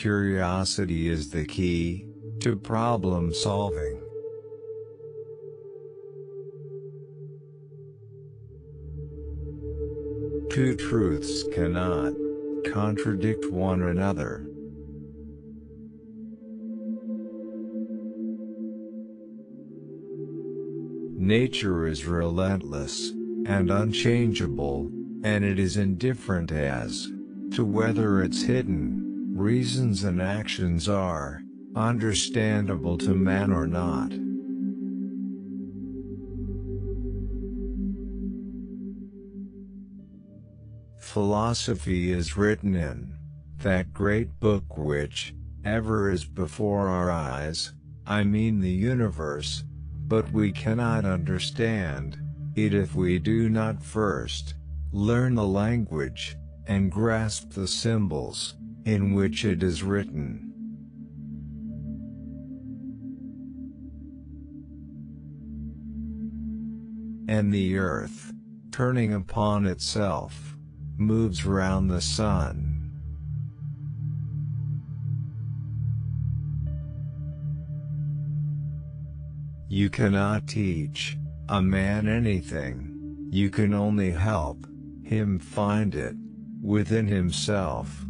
curiosity is the key to problem solving. Two truths cannot contradict one another. Nature is relentless and unchangeable, and it is indifferent as to whether its hidden reasons and actions are understandable to man or not. Philosophy is written in that great book which ever is before our eyes, I mean the universe, but we cannot understand it if we do not first learn the language and grasp the symbols in which it is written. And the earth, turning upon itself, moves round the sun. You cannot teach a man anything, you can only help him find it within himself.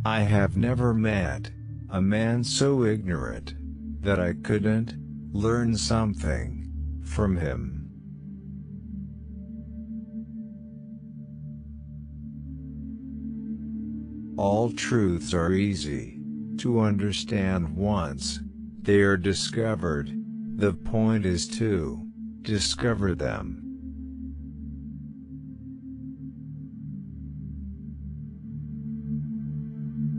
I have never met a man so ignorant that I couldn't learn something from him. All truths are easy to understand once they are discovered. The point is to discover them.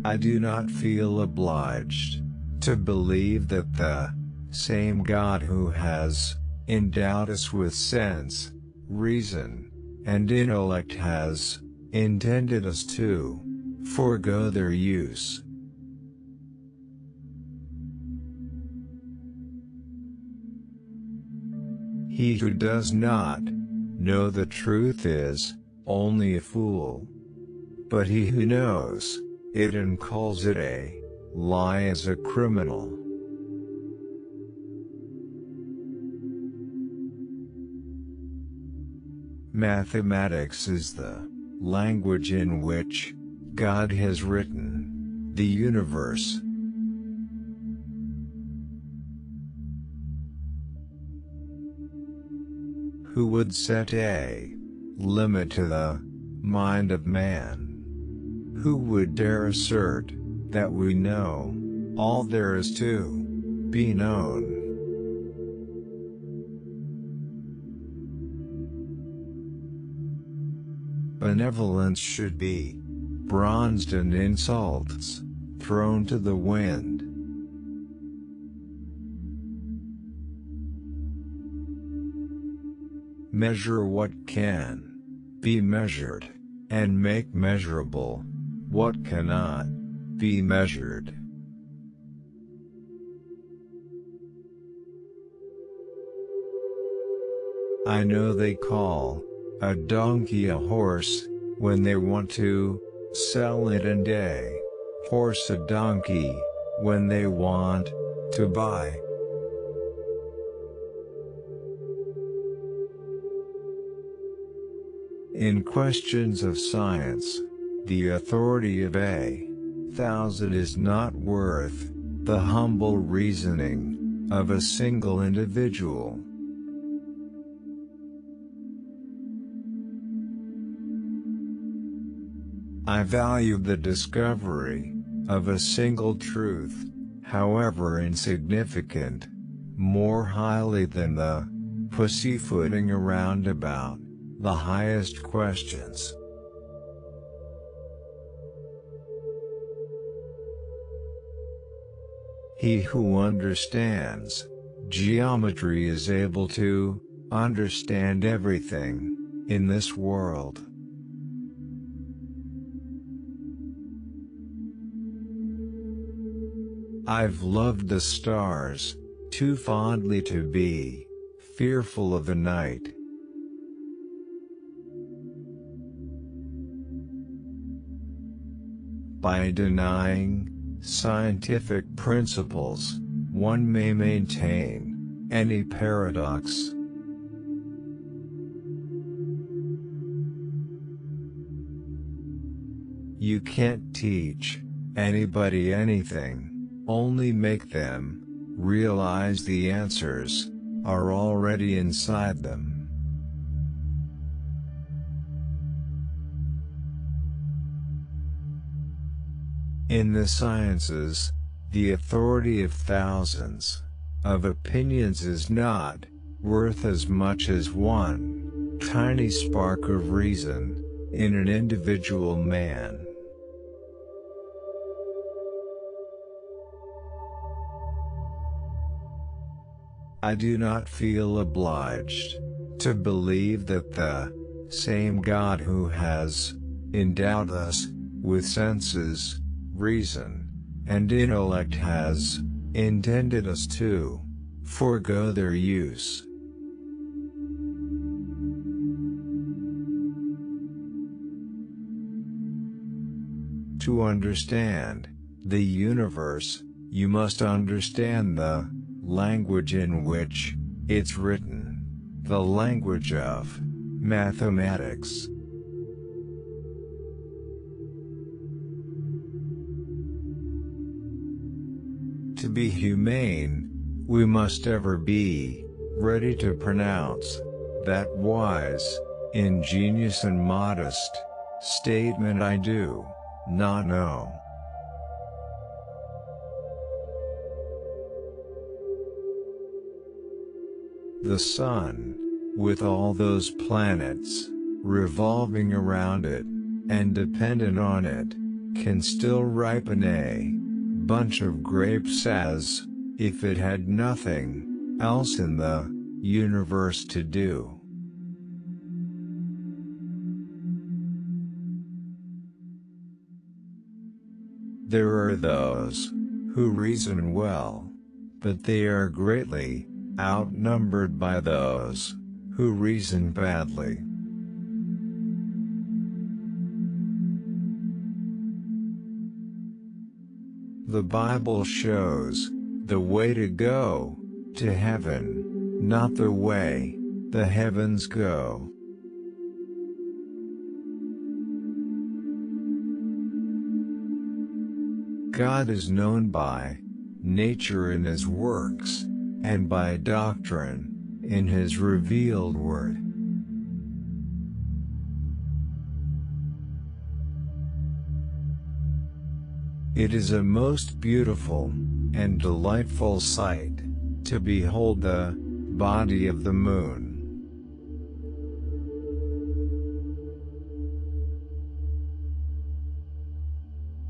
I do not feel obliged to believe that the same God who has endowed us with sense, reason, and intellect has intended us to forego their use. He who does not know the truth is only a fool, but he who knows it and calls it a lie is a criminal. Mathematics is the language in which God has written the universe. Who would set a limit to the mind of man? Who would dare assert that we know all there is to be known? Benevolence should be bronzed and insults thrown to the wind. Measure what can be measured, and make measurable what cannot be measured. I know they call a donkey a horse when they want to sell it, and a horse a donkey when they want to buy. In questions of science, the authority of 1,000 is not worth the humble reasoning of a single individual. I value the discovery of a single truth, however insignificant, more highly than the pussyfooting around about the highest questions. He who understands geometry is able to understand everything in this world. I've loved the stars too fondly to be fearful of the night. By denying scientific principles, one may maintain any paradox. You can't teach anybody anything, only make them realize the answers are already inside them. In the sciences, the authority of thousands of opinions is not worth as much as one tiny spark of reason in an individual man. I do not feel obliged to believe that the same God who has endowed us with senses, reason, and intellect has intended us to forego their use. To understand the universe, you must understand the language in which it's written, the language of mathematics. To be humane, we must ever be ready to pronounce that wise, ingenious and modest statement, "I do not know." The sun, with all those planets revolving around it and dependent on it, can still ripen a bunch of grapes as if it had nothing else in the universe to do. There are those who reason well, but they are greatly outnumbered by those who reason badly. The Bible shows the way to go to heaven, not the way the heavens go. God is known by nature in His works, and by doctrine in His revealed word. It is a most beautiful and delightful sight to behold the body of the moon.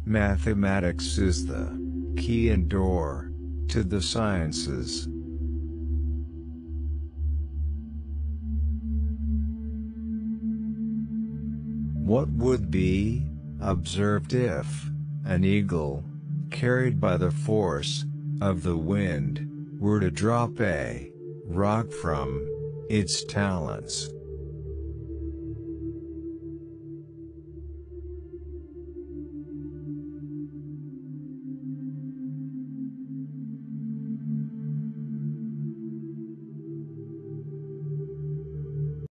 Mathematics is the key and door to the sciences. What would be observed if an eagle, carried by the force of the wind, were to drop a rock from its talons?